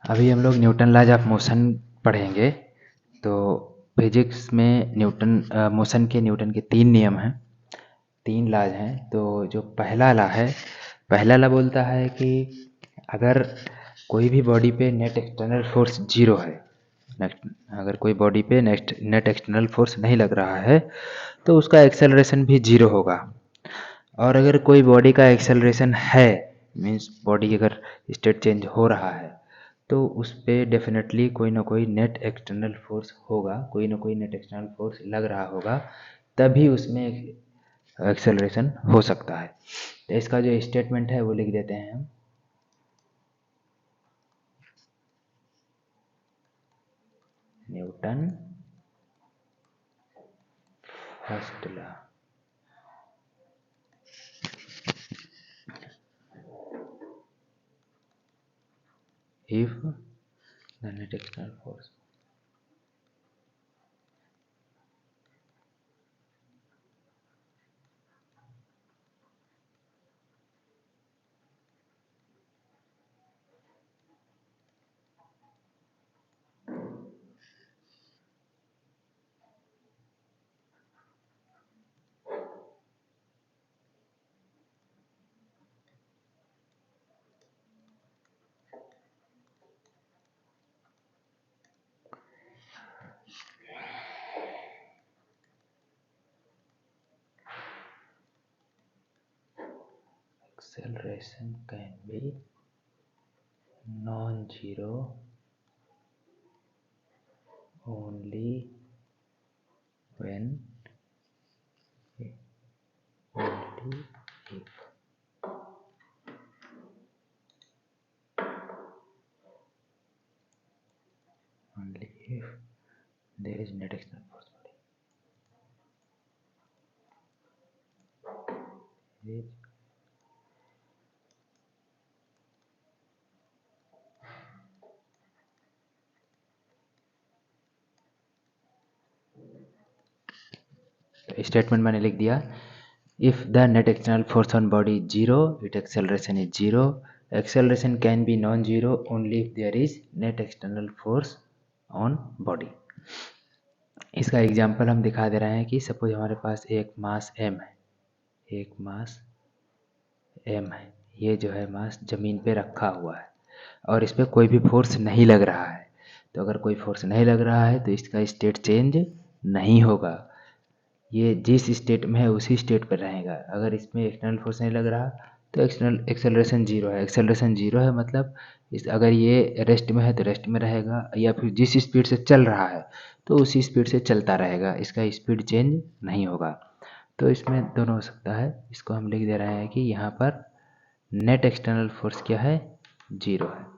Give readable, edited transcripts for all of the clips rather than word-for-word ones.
अभी हम लोग न्यूटन लॉज ऑफ मोशन पढ़ेंगे। तो फिजिक्स में मोशन के न्यूटन के 3 नियम हैं, 3 लॉज हैं। तो जो पहला लॉ है, पहला लॉ बोलता है कि अगर कोई भी बॉडी पे नेट एक्सटर्नल फोर्स 0 है, अगर कोई बॉडी पे नेट एक्सटर्नल फोर्स नहीं लग रहा है तो उसका एक्सेलरेशन भी 0 होगा। और अगर कोई बॉडी का एक्सेलरेशन है, मीन्स बॉडी अगर स्टेट चेंज हो रहा है, तो उस पर डेफिनेटली कोई ना कोई नेट एक्सटर्नल फोर्स होगा, कोई ना कोई नेट एक्सटर्नल फोर्स लग रहा होगा, तभी उसमें एक्सेलरेशन हो सकता है। तो इसका जो स्टेटमेंट है वो लिख देते हैं हम। Newton first law. If the net external force acceleration can be non-zero only when only if there is net external force body is statement मैंने लिख दिया। If the net external force on body is 0, it acceleration is 0। Acceleration can be non zero only if there is net external force on body. इसका example हम दिखा दे रहे हैं कि suppose हमारे पास एक मास m है, एक मास m है, ये जो है मास ज़मीन पे रखा हुआ है और इस पर कोई भी फोर्स नहीं लग रहा है। तो अगर कोई फोर्स नहीं लग रहा है तो इसका स्टेट चेंज नहीं होगा, ये जिस स्टेट में है उसी स्टेट पर रहेगा। अगर इसमें एक्सटर्नल फोर्स नहीं लग रहा तो एक्सटर्नल एक्सेलरेशन 0 है, एक्सेलरेशन 0 है मतलब अगर ये रेस्ट में है तो रेस्ट में रहेगा, या फिर जिस स्पीड से चल रहा है तो उसी स्पीड से चलता रहेगा, इसका स्पीड चेंज नहीं होगा। तो इसमें दोनों हो सकता है। इसको हम लिख दे रहे हैं कि यहाँ पर नेट एक्सटर्नल फोर्स क्या है, 0 है।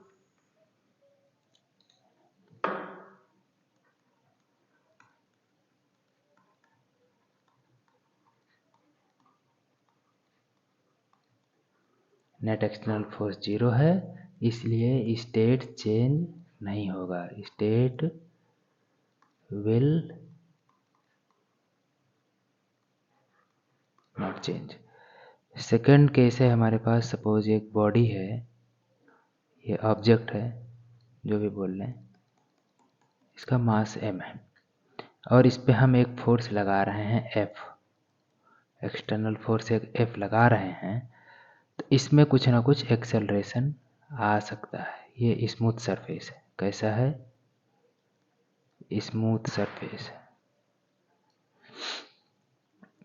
नेट एक्सटर्नल फोर्स 0 है, इसलिए स्टेट चेंज नहीं होगा, state will not change. Second case है हमारे पास, सपोज एक बॉडी है, ये ऑब्जेक्ट है, जो भी बोल लें, इसका मास m है और इस पे हम एक फोर्स लगा रहे हैं F, एक्सटर्नल फोर्स एक F लगा रहे हैं, तो इसमें कुछ ना कुछ एक्सेलरेशन आ सकता है। ये स्मूथ सरफेस है, कैसा है, स्मूथ सरफेस है।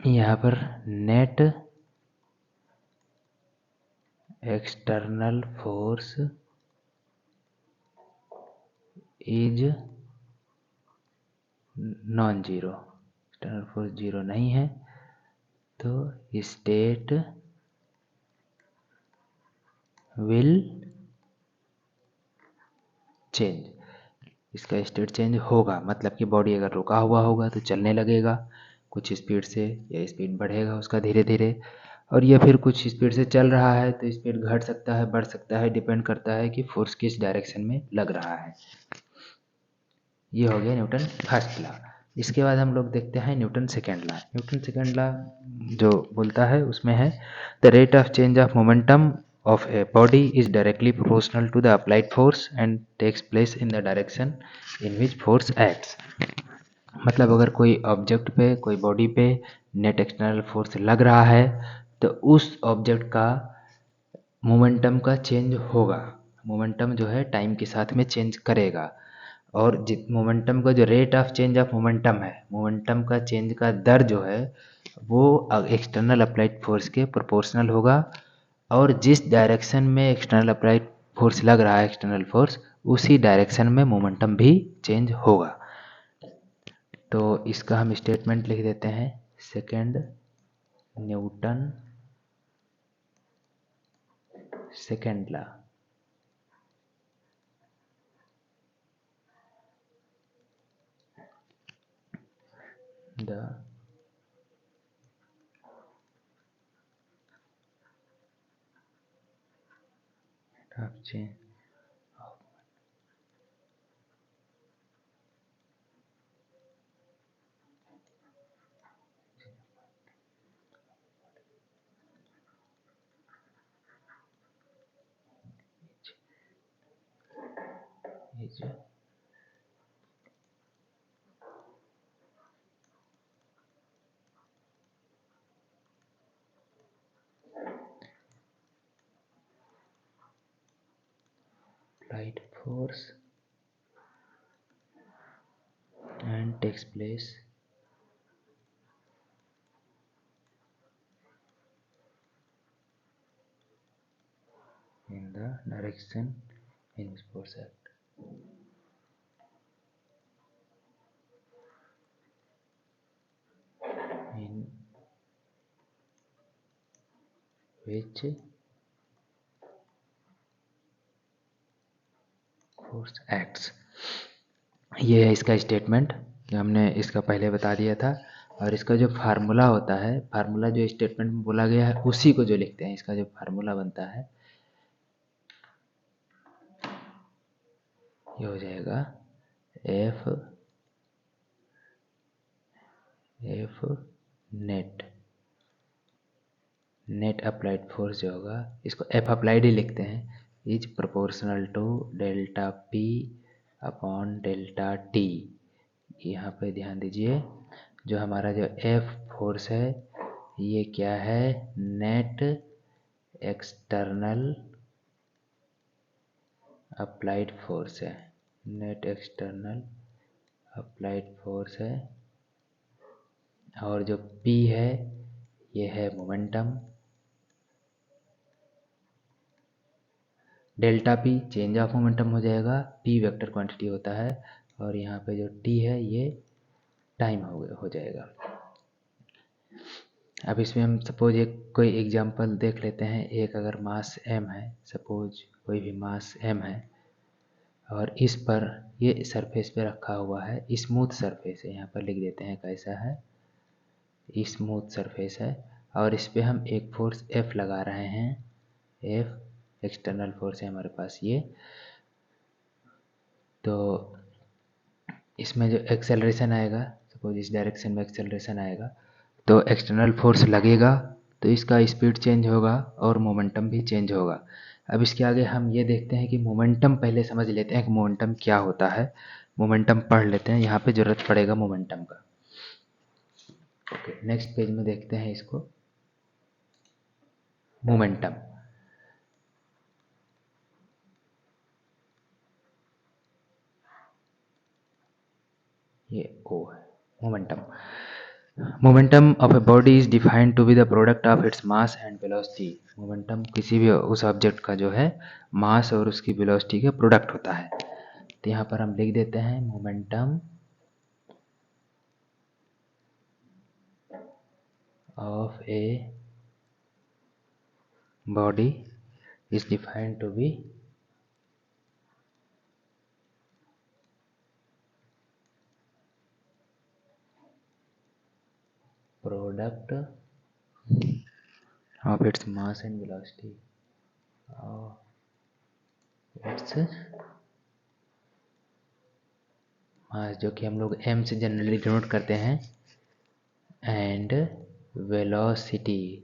यहाँ पर net external force is non zero, external force 0 नहीं है, तो स्टेट विल चेंज, इसका स्टेट चेंज होगा। मतलब कि बॉडी अगर रुका हुआ होगा तो चलने लगेगा कुछ स्पीड से, या स्पीड बढ़ेगा उसका धीरे धीरे, और या फिर कुछ स्पीड से चल रहा है तो स्पीड घट सकता है, बढ़ सकता है, डिपेंड करता है कि फोर्स किस डायरेक्शन में लग रहा है। ये हो गया न्यूटन फर्स्ट लॉ। इसके बाद हम लोग देखते हैं Newton second law. Newton second law जो बोलता है उसमें है the rate of change of momentum of a body is directly proportional to the applied force and takes place in the direction in which force acts. मतलब अगर कोई object पे, कोई बॉडी पे नेट एक्सटर्नल फोर्स लग रहा है तो उस ऑब्जेक्ट का मोमेंटम का चेंज होगा। मोमेंटम जो है टाइम के साथ में चेंज करेगा, और जित मोमेंटम का जो rate of change of momentum है, मोमेंटम का चेंज का दर जो है वो एक्सटर्नल अप्लाइड फोर्स के प्रोपोर्शनल होगा, और जिस डायरेक्शन में एक्सटर्नल अप्लाइड फोर्स लग रहा है, एक्सटर्नल फोर्स, उसी डायरेक्शन में मोमेंटम भी चेंज होगा। तो इसका हम स्टेटमेंट लिख देते हैं, second Newton second law. The of change of is applied force and takes place in the direction in which force act. In which force acts। ये है इसका स्टेटमेंट, कि हमने इसका पहले बता दिया था। और इसका जो फार्मूला होता है, फार्मूला जो स्टेटमेंट में बोला गया है उसी को जो लिखते हैं, इसका जो फार्मूला बनता है ये हो जाएगा एफ नेट अप्लाइड फोर्स जो होगा, इसको एफ अप्लाइड ही लिखते हैं, is proportional to delta P upon delta T. यहाँ पे ध्यान दीजिए, जो हमारा जो एफ फोर्स है ये क्या है, नेट एक्सटर्नल अप्लाइड फोर्स है, नेट एक्सटर्नल अप्लाइड फोर्स है। और जो P है ये है momentum, delta P change of momentum हो जाएगा, P वेक्टर क्वांटिटी होता है, और यहाँ पे जो T है ये टाइम हो जाएगा। अब इसमें हम सपोज एक कोई एग्जांपल देख लेते हैं। एक अगर मास m है, सपोज कोई भी मास m है, और इस पर ये सरफेस पे रखा हुआ है, स्मूथ सरफेस है, यहाँ पर लिख देते हैं कैसा है, स्मूथ सरफेस है, और इस पे हम एक फोर्स F लगा रहे हैं, F एक्सटर्नल फोर्स है हमारे पास ये। तो इसमें जो एक्सेलरेशन आएगा, सपोज इस डायरेक्शन में एक्सेलरेशन आएगा, तो एक्सटर्नल फोर्स लगेगा तो इसका स्पीड चेंज होगा और मोमेंटम भी चेंज होगा। अब इसके आगे हम ये देखते हैं कि मोमेंटम पहले समझ लेते हैं कि मोमेंटम क्या होता है। मोमेंटम पढ़ लेते हैं, यहाँ पे जरूरत पड़ेगा मोमेंटम का। ओके, नेक्स्ट पेज में देखते हैं इसको, मोमेंटम। ये O है momentum. Momentum of a body is defined to be the product of its mass and velocity. Momentum किसी भी उस ऑब्जेक्ट का जो है मास और उसकी वेलोसिटी का प्रोडक्ट होता है। तो यहाँ पर हम लिख देते हैं momentum of a body is defined to be product of its mass and velocity its mass, जो कि हम लोग m से जनरली डिनोट करते हैं, एंड वेलोसिटी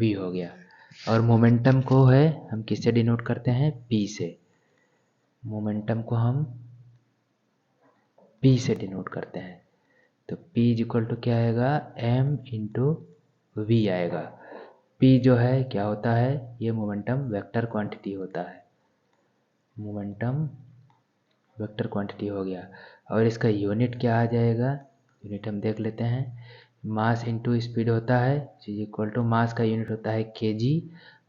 v हो गया। और मोमेंटम को है हम किससे डिनोट करते हैं, p से। मोमेंटम को हम p से डिनोट करते हैं। तो p इज इक्वल टू क्या आएगा, m इंटू वी आएगा। p जो है क्या होता है, ये मोमेंटम वेक्टर क्वांटिटी होता है। मोमेंटम वेक्टर क्वांटिटी हो गया। और इसका यूनिट क्या आ जाएगा, यूनिट हम देख लेते हैं। मास इंटू स्पीड होता है, इज इक्वल टू मास का यूनिट होता है kg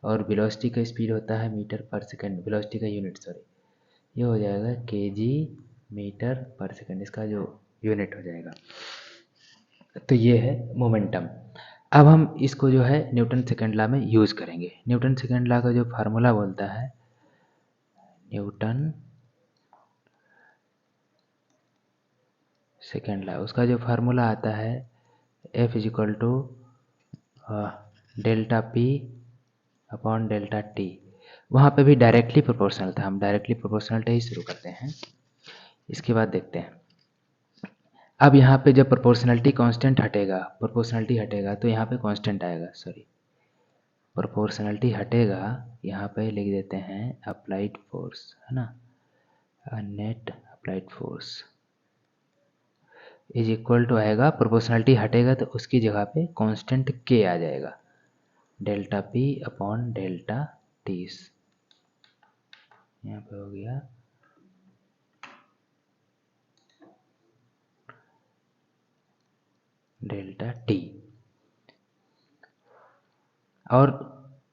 और वेलोसिटी का स्पीड होता है मीटर पर सेकंड, वेलोसिटी का यूनिट सॉरी, ये हो जाएगा kg मीटर पर सेकंड, इसका जो यूनिट हो जाएगा। तो ये है मोमेंटम। अब हम इसको जो है न्यूटन सेकंड लॉ में यूज़ करेंगे। न्यूटन सेकंड लॉ का जो फार्मूला बोलता है, न्यूटन सेकेंड लॉ, उसका जो फार्मूला आता है F is equal to delta P upon delta T. वहाँ पे भी डायरेक्टली प्रोपोर्शनल था, हम डायरेक्टली प्रोपोर्शनल ही शुरू करते हैं। इसके बाद देखते हैं, अब यहाँ पे जब प्रोपोर्शनलिटी कांस्टेंट हटेगा, प्रोपोर्शनलिटी हटेगा तो यहाँ पे कांस्टेंट आएगा, सॉरी प्रोपोर्शनलिटी हटेगा, यहाँ पे लिख देते हैं अप्लाइड फोर्स, है ना, net applied force is equal to आएगा, प्रोपोर्शनलिटी हटेगा तो उसकी जगह पे कांस्टेंट के आ जाएगा, delta P upon delta T. यहाँ पे हो गया डेल्टा टी। और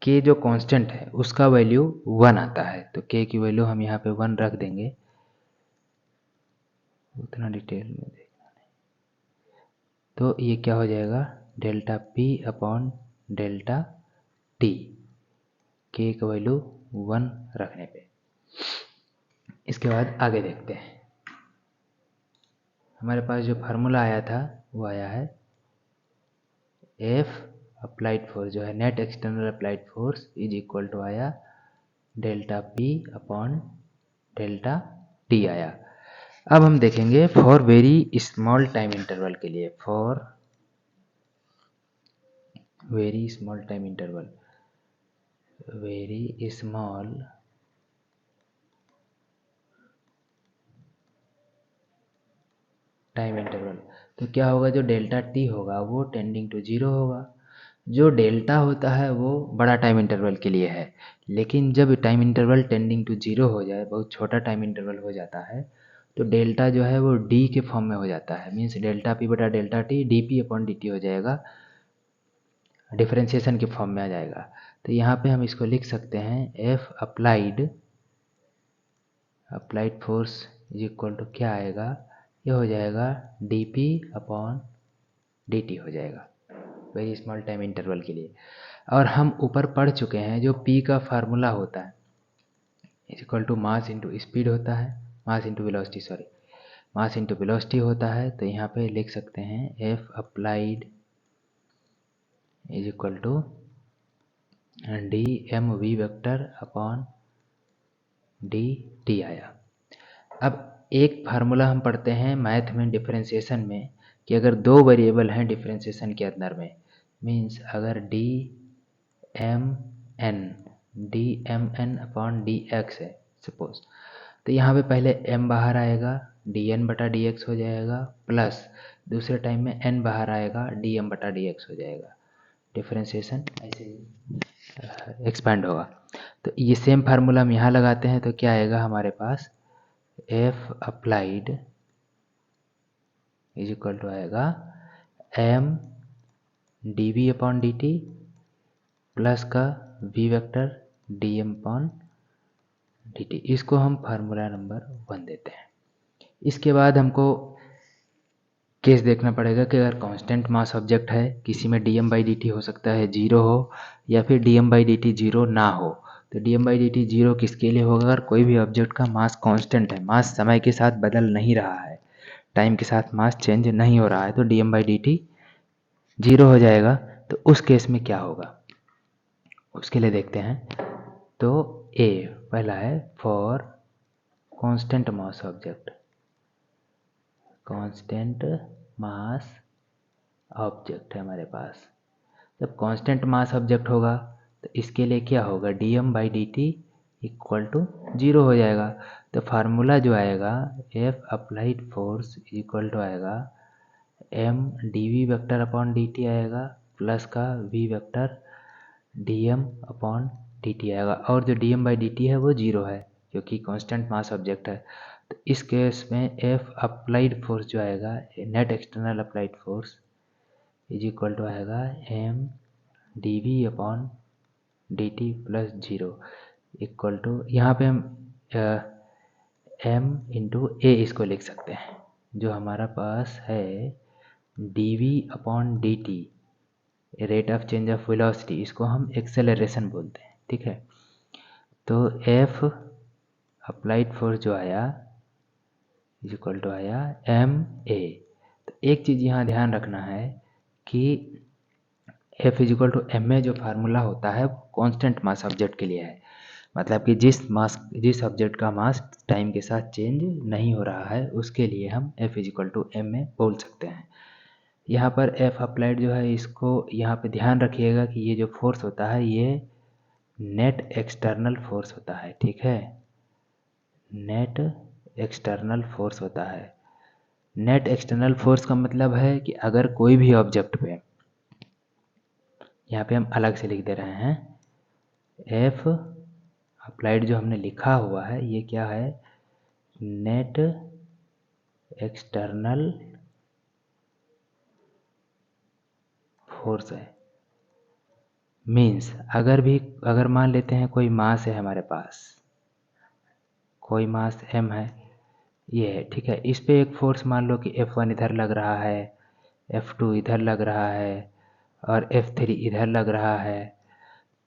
के जो कांस्टेंट है उसका वैल्यू 1 आता है, तो के की वैल्यू हम यहाँ पे 1 रख देंगे, उतना डिटेल में देखना नहीं। तो ये क्या हो जाएगा, delta P upon delta T, के का वैल्यू 1 रखने पे। इसके बाद आगे देखते हैं, हमारे पास जो फार्मूला आया था वो आया है एफ अप्लाइड फोर्स, जो है net external applied force is equal to आया delta P upon delta T आया। अब हम देखेंगे for very small time interval के लिए, for very small time interval, very small time interval, तो क्या होगा, जो डेल्टा टी होगा वो टेंडिंग टू जीरो होगा। जो डेल्टा होता है वो बड़ा टाइम इंटरवल के लिए है, लेकिन जब time interval tending to zero हो जाए, बहुत छोटा टाइम इंटरवल हो जाता है, तो डेल्टा जो है वो डी के फॉर्म में हो जाता है, मीन्स डेल्टा पी बटा delta T D P upon D T हो जाएगा, डिफरेंशिएशन के फॉर्म में आ जाएगा। तो यहाँ पे हम इसको लिख सकते हैं F applied force is equal to क्या आएगा, ये हो जाएगा D P upon D T हो जाएगा, वेरी स्मॉल टाइम इंटरवल के लिए। और हम ऊपर पढ़ चुके हैं जो P का फार्मूला होता है is equal to mass into speed होता है, mass into velocity, sorry mass into velocity होता है। तो यहाँ पे लिख सकते हैं F applied is equal to D M V vector upon D T आया। अब एक फार्मूला हम पढ़ते हैं मैथ में डिफरेंशिएशन में, कि अगर दो वेरिएबल हैं डिफरेंशिएशन के अंदर में, मीन्स अगर D M N upon D X है सपोज, तो यहाँ पे पहले m बाहर आएगा, डी एन बटा डी एक्स हो जाएगा, प्लस दूसरे टाइम में n बाहर आएगा, डी एम बटा डी एक्स हो जाएगा, डिफरेंशिएशन ऐसे ही एक्सपैंड होगा। तो ये सेम फार्मूला हम यहाँ लगाते हैं, तो क्या आएगा हमारे पास, F applied is equal to आएगा M D V upon D T plus का V vector D M upon D T, इसको हम फार्मूला नंबर 1 देते हैं। इसके बाद हमको केस देखना पड़ेगा कि अगर कांस्टेंट मास ऑब्जेक्ट है, किसी में D M by D T हो सकता है जीरो हो, या फिर D M by D T zero ना हो। तो D M by D T zero किसके लिए होगा, अगर कोई भी ऑब्जेक्ट का मास कांस्टेंट है, मास समय के साथ बदल नहीं रहा है, टाइम के साथ मास चेंज नहीं हो रहा है, तो D M by D T zero हो जाएगा। तो उस केस में क्या होगा, उसके लिए देखते हैं। तो ए पहला है for constant mass object, constant mass object है हमारे पास। जब कांस्टेंट मास ऑब्जेक्ट होगा तो इसके लिए क्या होगा, dm/dt इक्वल टू 0 हो जाएगा। तो फार्मूला जो आएगा F applied force equal to आएगा m dv vector upon dt आएगा प्लस का v vector dm upon dt आएगा, और जो dm/dt है वो 0 है क्योंकि कांस्टेंट मास ऑब्जेक्ट है। तो इस केस में F अप्लाइड फोर्स जो आएगा, net external applied force is equal to आएगा m dv upon dt plus 0 equal to, यहाँ पे हम m इंटू ए इसको लिख सकते हैं, जो हमारा पास है dv upon dt rate of change of velocity, इसको हम एक्सेलरेशन बोलते हैं, ठीक है। तो F अप्लाइड फोर्स जो आया इज इक्वल टू आया ma। तो एक चीज़ यहाँ ध्यान रखना है कि F is equal to ma जो फार्मूला होता है वो कांस्टेंट मास ऑब्जेक्ट के लिए है, मतलब कि जिस ऑब्जेक्ट का मास टाइम के साथ चेंज नहीं हो रहा है उसके लिए हम F is equal to ma बोल सकते हैं। यहाँ पर F अप्लाइड जो है, इसको यहाँ पे ध्यान रखिएगा कि ये जो फोर्स होता है ये नेट एक्सटर्नल फोर्स होता है, ठीक है, नेट एक्सटर्नल फोर्स होता है। नेट एक्सटर्नल फोर्स का मतलब है कि अगर कोई भी ऑब्जेक्ट पे, यहाँ पे हम अलग से लिख दे रहे हैं, F अप्लाइड जो हमने लिखा हुआ है ये क्या है, नेट एक्सटर्नल फोर्स है। मीन्स अगर मान लेते हैं कोई मास है हमारे पास, कोई मास m है, ये है, ठीक है, इस पे एक फोर्स मान लो कि F1 इधर लग रहा है, F2 इधर लग रहा है और F3 इधर लग रहा है।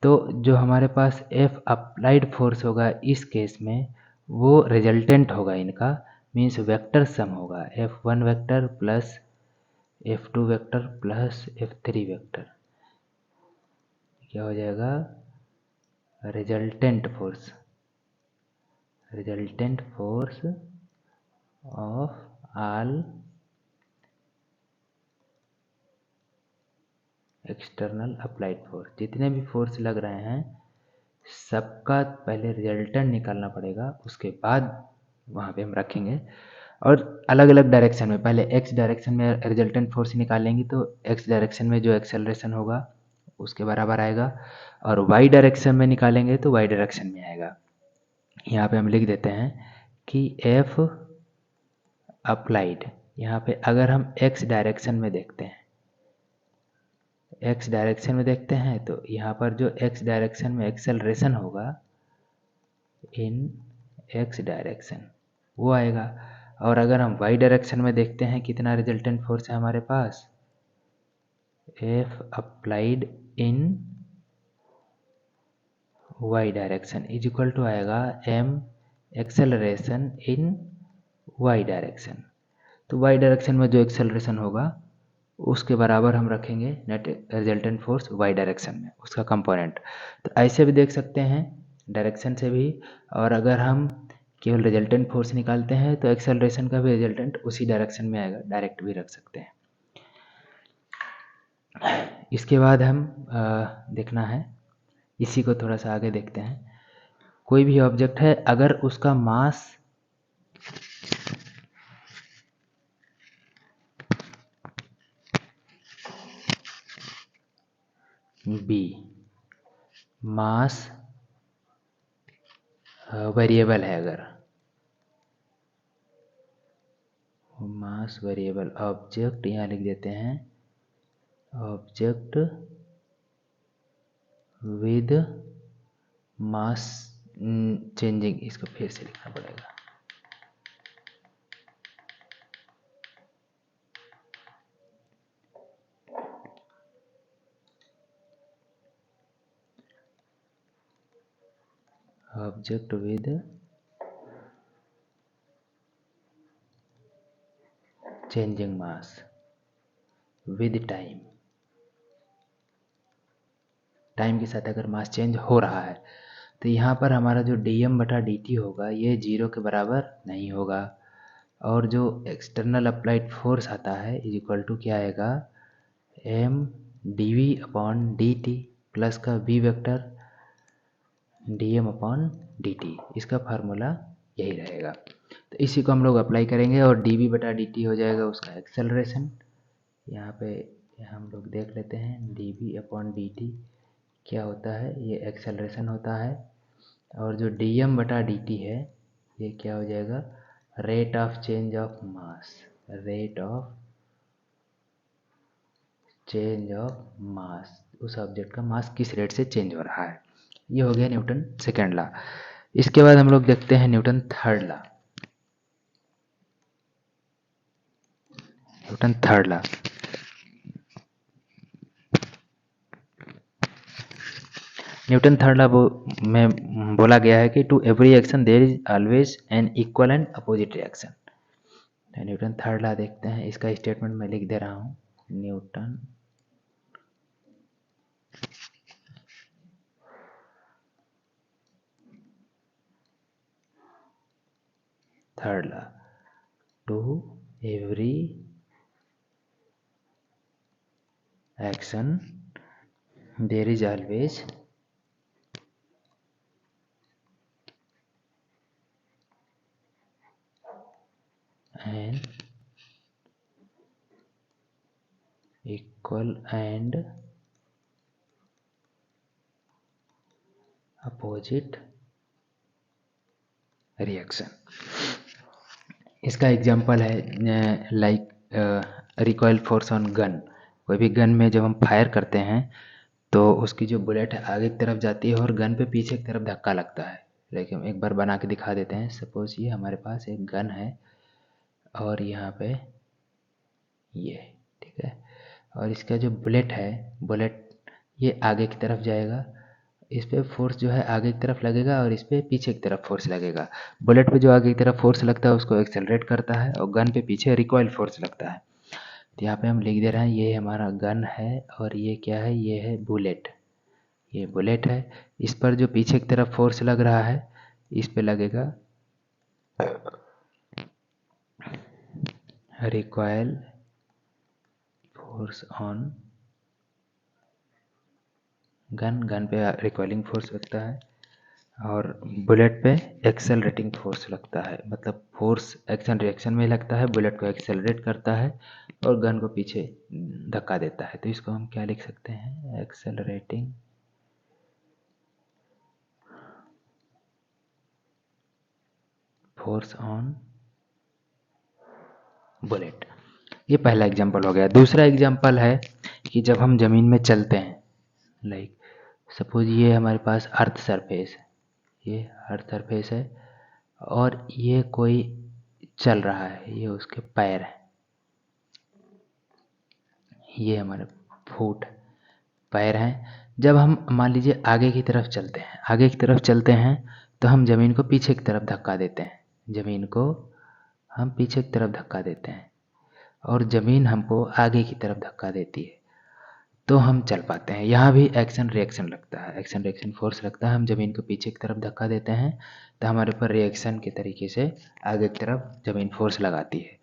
तो जो हमारे पास F अप्लाइड फोर्स होगा इस केस में वो रिजल्टेंट होगा इनका, मीन्स वेक्टर सम होगा, F1 vector plus F2 vector plus F3 vector, क्या हो जाएगा, resultant force of all external applied force. जितने भी फोर्स लग रहे हैं सबका पहले रिजल्टेंट निकालना पड़ेगा, उसके बाद वहाँ पे हम रखेंगे, और अलग अलग डायरेक्शन में, पहले x डायरेक्शन में रिजल्टेंट फोर्स निकालेंगे तो x डायरेक्शन में जो एक्सेलरेशन होगा उसके बराबर आएगा, और y डायरेक्शन में निकालेंगे तो y डायरेक्शन में आएगा। यहाँ पे हम लिख देते हैं कि F अप्लाइड, यहाँ पे अगर हम x डायरेक्शन में देखते हैं, तो यहाँ पर जो x डायरेक्शन में एक्सेलरेशन होगा इन x डायरेक्शन वो आएगा, और अगर हम y डायरेक्शन में देखते हैं कितना रिजल्टेंट फोर्स है हमारे पास, F applied in y direction is equal to आएगा m acceleration in y direction. तो y डायरेक्शन में जो एक्सेलरेशन होगा उसके बराबर हम रखेंगे net resultant force y direction में, उसका कंपोनेंट। तो ऐसे भी देख सकते हैं डायरेक्शन से भी, और अगर हम केवल रिजल्टेंट फोर्स निकालते हैं तो एक्सेलरेशन का भी रिजल्टेंट उसी डायरेक्शन में आएगा, डायरेक्ट भी रख सकते हैं। इसके बाद हम देखना है, इसी को थोड़ा सा आगे देखते हैं। कोई भी ऑब्जेक्ट है अगर उसका मास b, मास वेरिएबल है, अगर मास वेरिएबल ऑब्जेक्ट, यहाँ लिख देते हैं ऑब्जेक्ट विद मास चेंजिंग, इसको फिर से लिखना पड़ेगा, object with changing mass with time के साथ अगर मास चेंज हो रहा है, तो यहाँ पर हमारा जो dm/dt होगा ये 0 के बराबर नहीं होगा, और जो एक्सटर्नल अप्लाइड फोर्स आता है इज इक्वल टू क्या आएगा, m dv upon dt plus का v वेक्टर dm/dt, इसका फार्मूला यही रहेगा। तो इसी को हम लोग अप्लाई करेंगे और dv/dt हो जाएगा उसका एक्सेलरेशन। यहाँ पे हम लोग देख लेते हैं dv/dt क्या होता है, ये एक्सेलरेशन होता है। और जो dm/dt है ये क्या हो जाएगा, rate of change of mass, rate of change of mass, उस ऑब्जेक्ट का मास किस रेट से चेंज हो रहा है। ये हो गया न्यूटन सेकेंड लॉ। इसके बाद हम लोग देखते हैं Newton third law. Newton third law, Newton third law में बोला गया है कि to every action there is always an equal and opposite reaction. Newton third law देखते हैं, इसका स्टेटमेंट मैं लिख दे रहा हूँ। Newton third law, to every action there is always an equal and opposite reaction. इसका एग्जांपल है like recoil force on gun. कोई भी गन में जब हम फायर करते हैं तो उसकी जो बुलेट है आगे की तरफ जाती है और गन पे पीछे की तरफ धक्का लगता है। लेकिन एक बार बना के दिखा देते हैं। सपोज ये हमारे पास एक गन है और यहाँ पे ये, ठीक है, और इसका जो बुलेट है, बुलेट ये आगे की तरफ जाएगा, इस पर फोर्स जो है आगे की तरफ लगेगा और इस पर पीछे की तरफ फोर्स लगेगा। बुलेट पे जो आगे की तरफ फोर्स लगता है उसको एक्सेलरेट करता है और गन पे पीछे रिकॉइल फोर्स लगता है। तो यहाँ पे हम लिख दे रहे हैं ये हमारा गन है और ये क्या है, ये है बुलेट। ये बुलेट है, इस पर जो पीछे की तरफ फोर्स लग रहा है इस पे लगेगा recoil force on gun, gun पे रिकॉइलिंग फोर्स लगता है और बुलेट पे एक्सेलरेटिंग फोर्स लगता है। मतलब फोर्स एक्शन रिएक्शन में लगता है, बुलेट को एक्सेलरेट करता है और गन को पीछे धक्का देता है। तो इसको हम क्या लिख सकते हैं, एक्सेलरेटिंग फोर्स ऑन बुलेट। ये पहला एग्जांपल हो गया। दूसरा एग्जांपल है कि जब हम ज़मीन में चलते हैं, लाइक सपोज ये हमारे पास अर्थ सरफेस है, ये अर्थ सरफेस है और ये कोई चल रहा है, ये उसके पैर हैं, ये हमारे फुट पैर हैं। जब हम मान लीजिए आगे की तरफ चलते हैं, आगे की तरफ चलते हैं तो हम ज़मीन को पीछे की तरफ धक्का देते हैं, ज़मीन को हम पीछे की तरफ धक्का देते हैं और ज़मीन हमको आगे की तरफ धक्का देती है तो हम चल पाते हैं। यहाँ भी एक्शन रिएक्शन लगता है, एक्शन रिएक्शन फोर्स लगता है। हम ज़मीन को पीछे की तरफ धक्का देते हैं तो हमारे ऊपर रिएक्शन के तरीके से आगे की तरफ ज़मीन फोर्स लगाती है,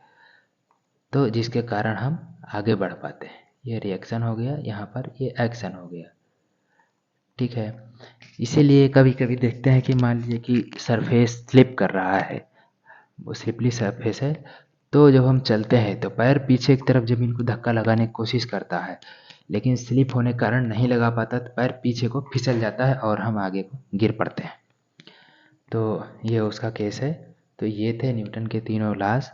तो जिसके कारण हम आगे बढ़ पाते हैं। ये रिएक्शन हो गया, यहाँ पर ये एक्शन हो गया, ठीक है। इसीलिए कभी कभी देखते हैं कि मान लीजिए कि सरफेस स्लिप कर रहा है, वो स्लिपली सरफेस है, तो जब हम चलते हैं तो पैर पीछे की तरफ ज़मीन को धक्का लगाने की कोशिश करता है, लेकिन स्लिप होने के कारण नहीं लगा पाता तो पैर पीछे को फिसल जाता है और हम आगे को गिर पड़ते हैं। तो ये उसका केस है। तो ये थे न्यूटन के तीनों लॉज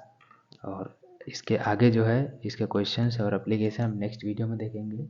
और इसके आगे जो है इसके क्वेश्चंस और एप्लीकेशन हम नेक्स्ट वीडियो में देखेंगे।